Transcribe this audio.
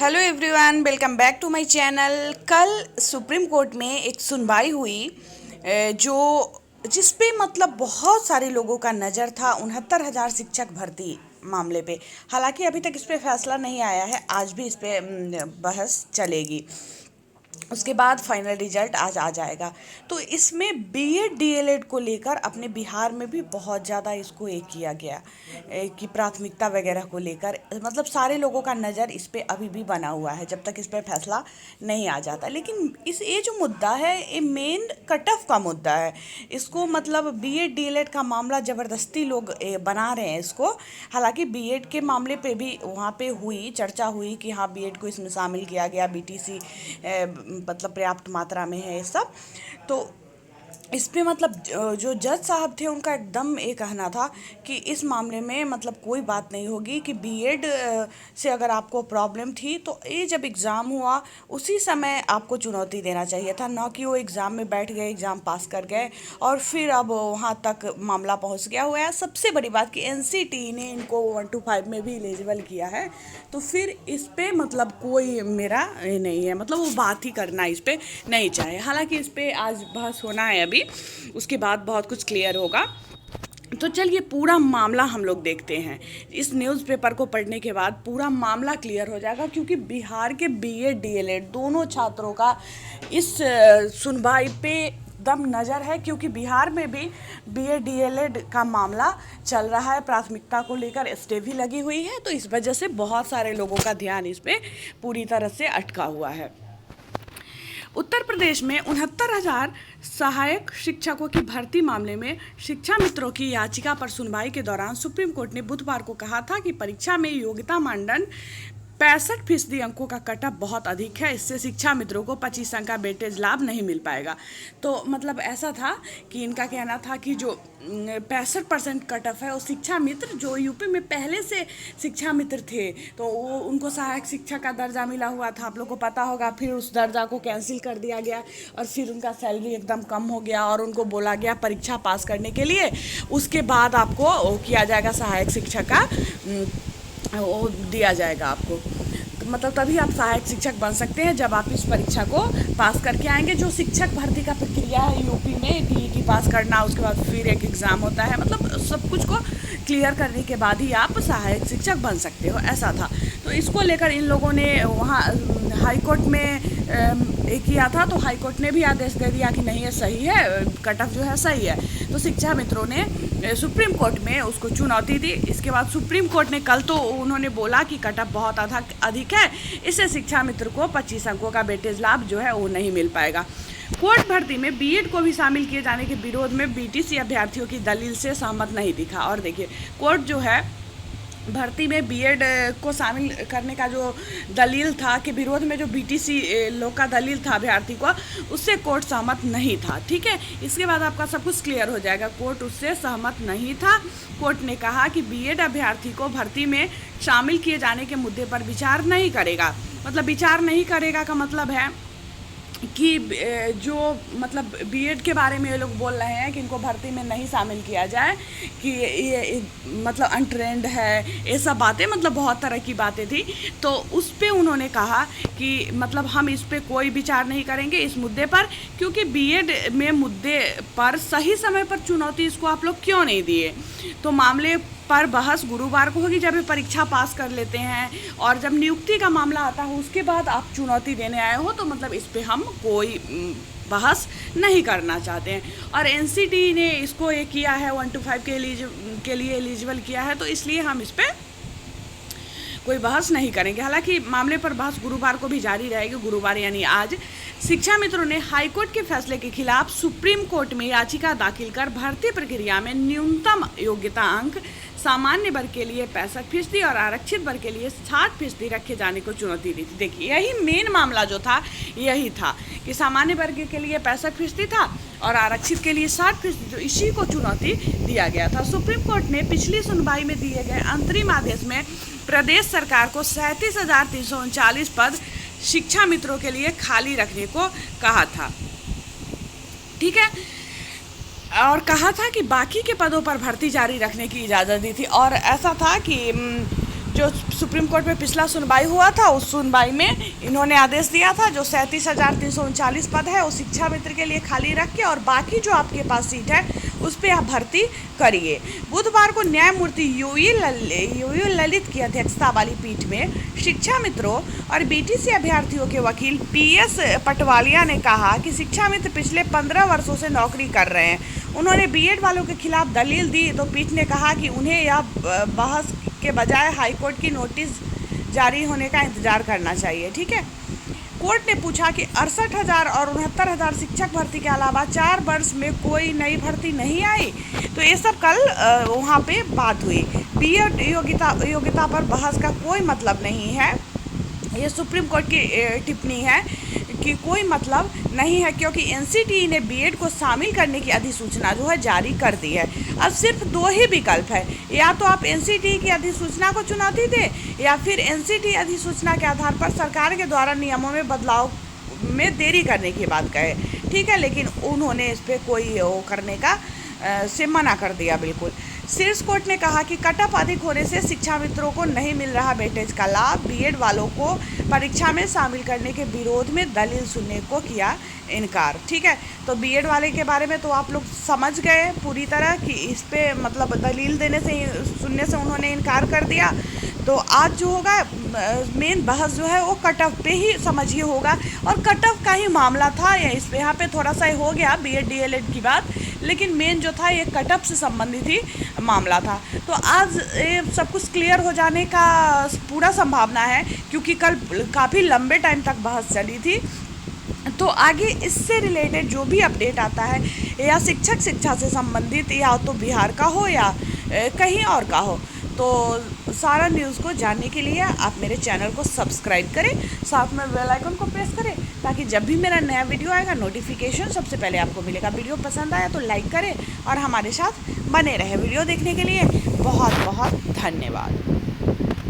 Hello everyone, welcome back to my channel. कल Supreme Court में एक सुनवाई हुई जो जिस पे मतलब बहुत सारे लोगों का नज़र था 69,000 शिक्षक भर्ती मामले पे। हालांकि अभी तक इस पे फैसला नहीं आया है, आज भी इस पे बहस चलेगी। उसके बाद फाइनल रिजल्ट आज आ जाएगा। तो इसमें बीएड डीएलएड को लेकर अपने बिहार में भी बहुत ज़्यादा इसको एक किया गया कि प्राथमिकता वगैरह को लेकर मतलब सारे लोगों का नज़र इस पे अभी भी बना हुआ है जब तक इस पे फैसला नहीं आ जाता। लेकिन ये जो मुद्दा है ये मेन कट ऑफ का मुद्दा है। इसको मतलब बीएड डीएलएड का मामला ज़बरदस्ती लोग बना रहे हैं इसको। हालांकि बीएड के मामले पे भी वहाँ पे चर्चा हुई कि हाँ बीएड को इसमें शामिल किया गया, बीटीसी मतलब पर्याप्त मात्रा में है ये सब। तो इस पे मतलब जो जज साहब थे उनका एकदम ये कहना था कि इस मामले में मतलब कोई बात नहीं होगी कि बीएड से अगर आपको प्रॉब्लम थी तो ये जब एग्ज़ाम हुआ उसी समय आपको चुनौती देना चाहिए था, ना कि वो एग्ज़ाम में बैठ गए, एग्ज़ाम पास कर गए और फिर अब वहाँ तक मामला पहुँच गया हुआ है। सबसे बड़ी बात कि एनसीटी ने इनको 1 to 5 में भी एलिजिबल किया है। तो फिर इस पे मतलब कोई मेरा ये नहीं है, मतलब वो बात ही करना इस पे नहीं चाहे। हालांकि इस पे आज बहस होना है अभी, उसके बाद बहुत कुछ क्लियर होगा। तो चलिए पूरा मामला हम लोग देखते हैं। इस न्यूज़पेपर को पढ़ने के बाद पूरा मामला क्लियर हो जाएगा, क्योंकि बिहार के बीएड डीएलएड दोनों छात्रों का इस सुनवाई पे दम नज़र है, क्योंकि बिहार में भी बीएड डीएलएड का मामला चल रहा है। प्राथमिकता को लेकर स्टे भी लगी हुई है, तो इस वजह से बहुत सारे लोगों का ध्यान इस पे पूरी तरह से अटका हुआ है। उत्तर प्रदेश में 69,000 सहायक शिक्षकों की भर्ती मामले में शिक्षा मित्रों की याचिका पर सुनवाई के दौरान सुप्रीम कोर्ट ने बुधवार को कहा था कि परीक्षा में योग्यता मानदंड 65% अंकों का कटअप बहुत अधिक है। इससे शिक्षा मित्रों को 25 अंक का वेटेज लाभ नहीं मिल पाएगा। तो मतलब ऐसा था कि इनका कहना था कि जो 65% कटअप है वो शिक्षा मित्र जो यूपी में पहले से शिक्षा मित्र थे तो वो उनको सहायक शिक्षक का दर्जा मिला हुआ था, आप लोग को पता होगा। फिर उस दर्जा को कैंसिल कर दिया गया और फिर उनका सैलरी एकदम कम हो गया और उनको बोला गया परीक्षा पास करने के लिए उसके बाद आपको किया जाएगा सहायक शिक्षक का वो दिया जाएगा आपको। तो मतलब तभी आप सहायक शिक्षक बन सकते हैं जब आप इस परीक्षा को पास करके आएंगे। जो शिक्षक भर्ती का प्रक्रिया है यूपी में, टीईटी पास करना, उसके बाद फिर एक एग्ज़ाम होता है, मतलब सब कुछ को क्लियर करने के बाद ही आप सहायक शिक्षक बन सकते हो, ऐसा था। तो इसको लेकर इन लोगों ने वहाँ हाई कोर्ट में किया था, तो हाई कोर्ट ने भी आदेश दे दिया कि नहीं ये सही है, कट ऑफ जो है सही है। तो शिक्षा मित्रों ने सुप्रीम कोर्ट में उसको चुनौती दी। इसके बाद सुप्रीम कोर्ट ने कल तो उन्होंने बोला कि कट ऑफ बहुत अधिक है, इससे शिक्षा मित्र को 25 अंकों का वेटेज लाभ जो है वो नहीं मिल पाएगा। कोर्ट भर्ती में बीएड को भी शामिल किए जाने के विरोध में बीटीसी अभ्यर्थियों की दलील से सहमत नहीं दिखा। और देखिए कोर्ट जो है भर्ती में बीएड को शामिल करने का जो दलील था कि विरोध में जो बीटीसी लोग का दलील था अभ्यर्थी को, उससे कोर्ट सहमत नहीं था। ठीक है, इसके बाद आपका सब कुछ क्लियर हो जाएगा। कोर्ट उससे सहमत नहीं था। कोर्ट ने कहा कि बीएड अभ्यर्थी को भर्ती में शामिल किए जाने के मुद्दे पर विचार नहीं करेगा। मतलब विचार नहीं करेगा का मतलब है कि जो मतलब बीएड के बारे में ये लोग बोल रहे हैं कि इनको भर्ती में नहीं शामिल किया जाए, कि ये मतलब अनट्रेंड है, ये सब बातें, मतलब बहुत तरह की बातें थी। तो उस पे उन्होंने कहा कि मतलब हम इस पे कोई विचार नहीं करेंगे इस मुद्दे पर, क्योंकि बीएड में मुद्दे पर सही समय पर चुनौती इसको आप लोग क्यों नहीं दिए। तो मामले पर बहस गुरुवार को होगी जब ये परीक्षा पास कर लेते हैं, और जब नियुक्ति का मामला आता है उसके बाद आप चुनौती देने आए हो, तो मतलब इस पे हम कोई बहस नहीं करना चाहते हैं। और एनसीटी ने इसको ये किया है 1 to 5 के लिए एलिजिबल किया है, तो इसलिए हम इस पे कोई बहस नहीं करेंगे। हालांकि मामले पर बहस गुरुवार को भी जारी रहेगी। गुरुवार यानी आज शिक्षा मित्रों ने हाईकोर्ट के फैसले के खिलाफ सुप्रीम कोर्ट में याचिका दाखिल कर भर्ती प्रक्रिया में न्यूनतम योग्यता अंक सामान्य वर्ग के लिए 65% और आरक्षित वर्ग के लिए 60% रखे जाने को चुनौती दी थी। देखिए यही मेन मामला जो था यही था कि सामान्य वर्ग के लिए 65% था और आरक्षित के लिए 60%, तो इसी को चुनौती दिया गया था। सुप्रीम कोर्ट ने पिछली सुनवाई में दिए गए अंतरिम आदेश में प्रदेश सरकार को 37,339 पद शिक्षा मित्रों के लिए खाली रखने को कहा था। ठीक है, और कहा था कि बाकी के पदों पर भर्ती जारी रखने की इजाज़त दी थी। और ऐसा था कि जो सुप्रीम कोर्ट में पिछला सुनवाई हुआ था, उस सुनवाई में इन्होंने आदेश दिया था जो 37,339 पद है वो शिक्षा मित्र के लिए खाली रख के और बाकी जो आपके पास सीट है उस पर आप भर्ती करिए। बुधवार को न्यायमूर्ति यूयू ललित की अध्यक्षता वाली पीठ में शिक्षा मित्रों और बीटीसी अभ्यर्थियों के वकील पीएस पटवालिया ने कहा कि शिक्षा मित्र पिछले 15 वर्षों से नौकरी कर रहे हैं। उन्होंने बीएड वालों के खिलाफ दलील दी तो पीठ ने कहा कि उन्हें यह बहस के बजाय हाईकोर्ट की नोटिस जारी होने का इंतजार करना चाहिए। ठीक है, कोर्ट ने पूछा कि 68,000 और 69,000 शिक्षक भर्ती के अलावा 4 वर्ष में कोई नई भर्ती नहीं आई। तो ये सब कल वहाँ पे बात हुई। बीएड योग्यता पर बहस का कोई मतलब नहीं है। ये सुप्रीम कोर्ट की टिप्पणी है कि कोई मतलब नहीं है क्योंकि एनसीटीई ने बीएड को शामिल करने की अधिसूचना जो है जारी कर दी है। अब सिर्फ 2 ही विकल्प है, या तो आप एनसीटीई की अधिसूचना को चुनौती दें या फिर एनसीटीई अधिसूचना के आधार पर सरकार के द्वारा नियमों में बदलाव में देरी करने की बात कहे। ठीक है, लेकिन उन्होंने इस पर कोई वो करने का से मना कर दिया बिल्कुल। शीर्ष कोर्ट ने कहा कि कट ऑफ अधिक होने से शिक्षा मित्रों को नहीं मिल रहा वेटेज का लाभ। बीएड वालों को परीक्षा में शामिल करने के विरोध में दलील सुनने को किया इनकार। ठीक है, तो बीएड वाले के बारे में तो आप लोग समझ गए पूरी तरह कि इस पे मतलब दलील देने से सुनने से उन्होंने इनकार कर दिया। तो आज जो होगा मेन बहस जो है वो कट ऑफ पे ही समझिए होगा, और कट ऑफ का ही मामला था। या इस पे यहाँ पे थोड़ा सा हो गया बीएड डीएलएड की बात, लेकिन मेन जो था ये कट ऑफ से संबंधित ही मामला था। तो आज ये सब कुछ क्लियर हो जाने का पूरा संभावना है क्योंकि कल काफ़ी लंबे टाइम तक बहस चली थी। तो आगे इससे रिलेटेड जो भी अपडेट आता है या शिक्षा से संबंधित या तो बिहार का हो या कहीं और का हो, तो सारा न्यूज़ को जानने के लिए आप मेरे चैनल को सब्सक्राइब करें, साथ में बेल आइकन को प्रेस करें ताकि जब भी मेरा नया वीडियो आएगा नोटिफिकेशन सबसे पहले आपको मिलेगा। वीडियो पसंद आया तो लाइक करें और हमारे साथ बने रहे। वीडियो देखने के लिए बहुत बहुत धन्यवाद।